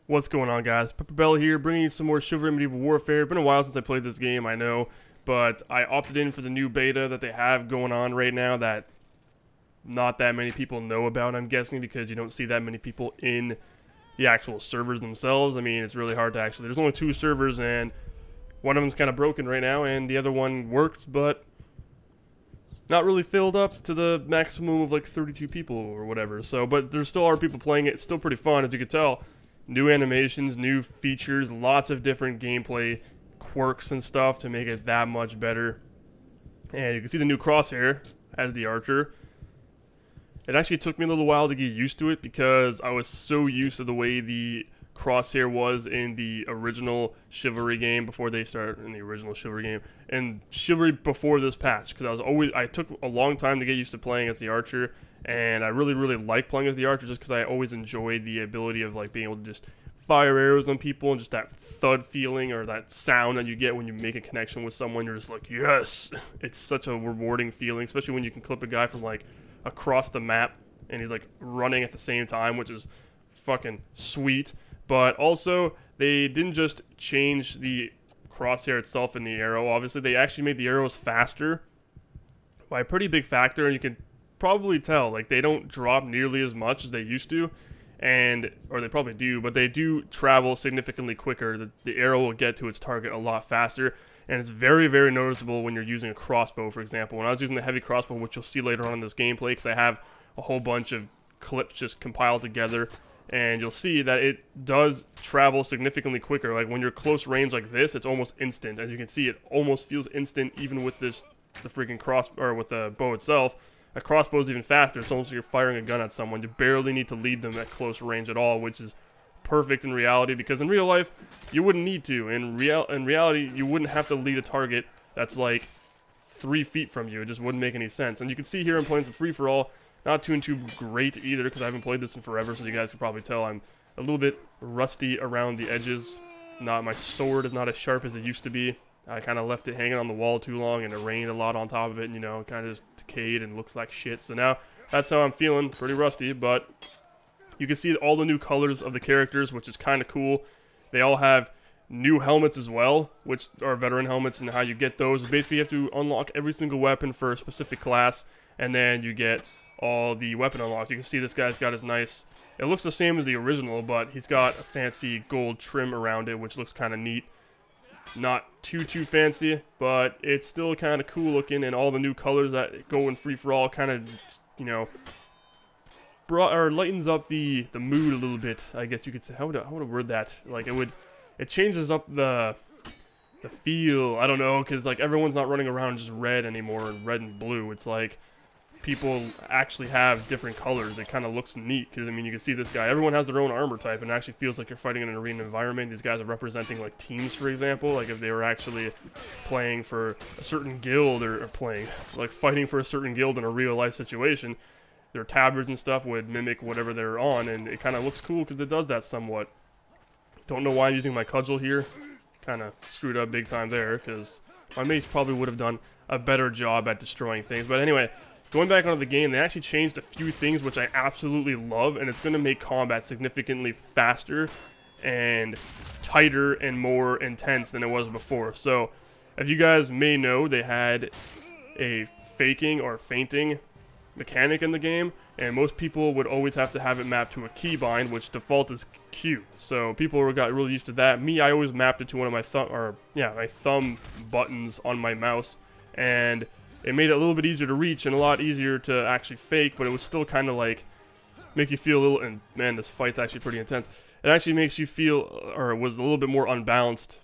What's going on, guys? PepperBelly here, bringing you some more Chivalry Medieval Warfare. It's been a while since I played this game, I know, but I opted in for the new beta that they have going on right now that not that many people know about, I'm guessing, because you don't see that many people in the actual servers themselves. I mean, it's really hard to actually... There's only 2 servers, and one of them's kind of broken right now, and the other one works, but not really filled up to the maximum of like 32 people or whatever. So, but there still are people playing it. It's still pretty fun, as you can tell. New animations, new features, lots of different gameplay quirks and stuff to make it that much better. And you can see the new crosshair as the archer. It actually took me a little while to get used to it because I was so used to the way the crosshair was in the original Chivalry game before they started in the original Chivalry game and Chivalry before this patch, because I took a long time to get used to playing as the archer, and I really like playing as the archer just because I always enjoyed the ability of like being able to just fire arrows on people and just that thud feeling or that sound that you get when you make a connection with someone. You're just like, yes, it's such a rewarding feeling, especially when you can clip a guy from like across the map and he's like running at the same time, which is fucking sweet. But also, they didn't just change the crosshair itself in the arrow. Obviously, they actually made the arrows faster by a pretty big factor, and you can probably tell, like, they don't drop nearly as much as they used to, or they probably do, but they do travel significantly quicker. The arrow will get to its target a lot faster, and it's very noticeable when you're using a crossbow, for example. When I was using the heavy crossbow, which you'll see later on in this gameplay, because I have a whole bunch of clips just compiled together, and you'll see that it does travel significantly quicker. Like when you're close range like this, it's almost instant. As you can see, it almost feels instant even with the freaking with the bow itself. A crossbow is even faster. It's almost like you're firing a gun at someone. You barely need to lead them at close range at all, which is perfect in reality, because in real life, you wouldn't need to. In reality, you wouldn't have to lead a target that's like 3 feet from you. It just wouldn't make any sense. And you can see here I'm playing some free-for-all. Not too great either, because I haven't played this in forever, so you guys can probably tell I'm a little bit rusty around the edges. My sword is not as sharp as it used to be. I kind of left it hanging on the wall too long, and it rained a lot on top of it, and, you know, it kind of just decayed and looks like shit. So now, that's how I'm feeling, pretty rusty, but you can see all the new colors of the characters, which is kind of cool. They all have new helmets as well, which are veteran helmets, and how you get those. Basically, you have to unlock every single weapon for a specific class, and then you get all the weapon unlocked. You can see this guy's got his nice, it looks the same as the original, but he's got a fancy gold trim around it, which looks kind of neat. Not too fancy, but it's still kind of cool looking, and all the new colors that go in free-for-all kind of, you know, lightens up the mood a little bit, I guess you could say. How would I word that? Like, it changes up the feel, I don't know, because like everyone's not running around just red anymore, and red and blue. It's like people actually have different colors. It kind of looks neat, because I mean, you can see this guy, everyone has their own armor type, and it actually feels like you're fighting in an arena environment. These guys are representing like teams, for example, like if they were actually playing for a certain guild, or fighting for a certain guild in a real life situation, their tabards and stuff would mimic whatever they're on, and it kind of looks cool because it does that somewhat. Don't know why I'm using my cudgel here. Kind of screwed up big time there, because my mates probably would have done a better job at destroying things. But anyway, going back onto the game, they actually changed a few things which I absolutely love, and it's going to make combat significantly faster and tighter and more intense than it was before. So, as you guys may know, they had a faking or feinting mechanic in the game, and most people would always have to have it mapped to a keybind, which default is Q. So people got really used to that. Me, I always mapped it to one of my thumb buttons on my mouse, and it made it a little bit easier to reach and a lot easier to actually fake, but it was still kind of like make you feel a little, and man, this fight's actually pretty intense. It actually makes you feel, or was a little bit more unbalanced.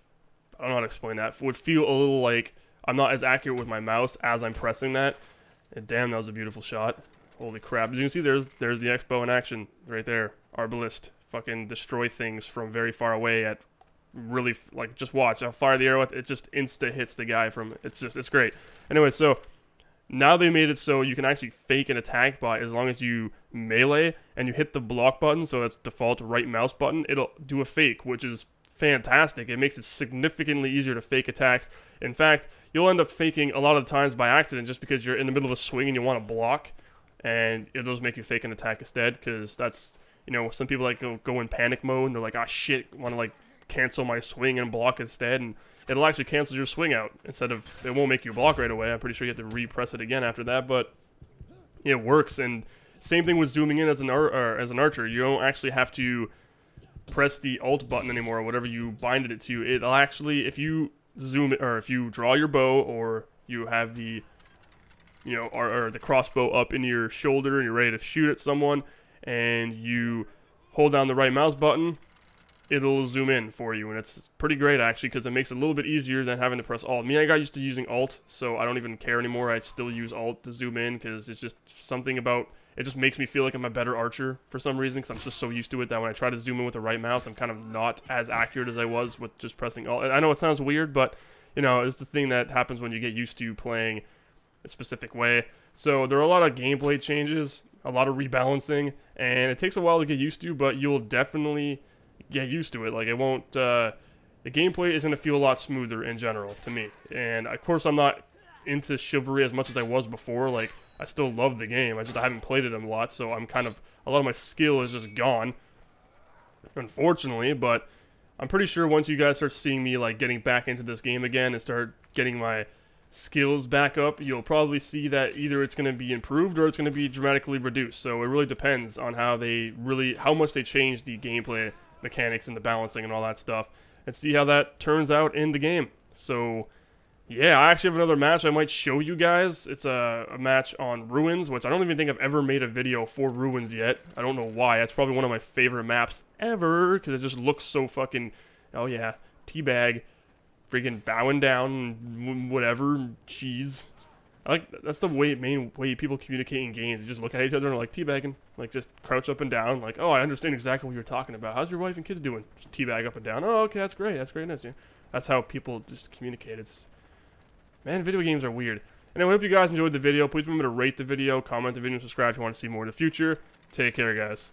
I don't know how to explain that. It would feel a little like I'm not as accurate with my mouse as I'm pressing that. And damn, that was a beautiful shot. Holy crap. As you can see, there's the X-Bow in action right there. Arbalist. Fucking destroy things from very far away at really, like, just watch. I'll fire the arrow, it just insta-hits the guy from, it's great. Anyway, so now they made it so you can actually fake an attack by, as long as you melee and you hit the block button, so that's default right mouse button, it'll do a fake, which is fantastic. It makes it significantly easier to fake attacks. In fact, you'll end up faking a lot of the times by accident just because you're in the middle of a swing and you want to block, and it'll just make you fake an attack instead, because that's You know, some people like go in panic mode and they're like, ah shit, want to like cancel my swing and block instead, and it'll actually cancel your swing out instead of, it won't make you block right away. I'm pretty sure you have to repress it again after that, but it works. And same thing with zooming in as an archer. You don't actually have to press the alt button anymore, or whatever you binded it to. It'll actually, if you zoom it, or if you draw your bow, or you have the, you know, or the crossbow up in your shoulder and you're ready to shoot at someone, and you hold down the right mouse button, it'll zoom in for you, and it's pretty great actually, because it makes it a little bit easier than having to press alt. Me, I got used to using alt, so I don't even care anymore. I still use alt to zoom in, because it's just something about, it just makes me feel like I'm a better archer for some reason, because I'm just so used to it that when I try to zoom in with the right mouse, I'm kind of not as accurate as I was with just pressing alt. I know it sounds weird, but, you know, it's the thing that happens when you get used to playing a specific way. So there are a lot of gameplay changes, a lot of rebalancing, and it takes a while to get used to, but you'll definitely get used to it. Like, it won't, the gameplay is going to feel a lot smoother in general to me. And of course I'm not into Chivalry as much as I was before. Like, I still love the game, I haven't played it a lot, so I'm kind of, a lot of my skill is just gone, unfortunately. But I'm pretty sure once you guys start seeing me like getting back into this game again and start getting my skills back up, you'll probably see that either it's going to be improved or it's going to be dramatically reduced. So it really depends on how much they change the gameplay mechanics and the balancing and all that stuff, and see how that turns out in the game. So yeah, I actually have another match I might show you guys. It's a match on Ruins, which I don't even think I've ever made a video for Ruins yet. I don't know why. That's probably one of my favorite maps ever, because it just looks so fucking, oh yeah, teabag, freaking bowing down, whatever, cheese. That's the main way people communicate in games. They just look at each other and are like, teabagging, like just crouch up and down, like, oh, I understand exactly what you're talking about. How's your wife and kids doing? Just teabag up and down. Oh, okay, that's great, nice. Yeah. That's how people just communicate. Man, video games are weird. Anyway, I hope you guys enjoyed the video. Please remember to rate the video, comment the video, and subscribe if you want to see more in the future. Take care, guys.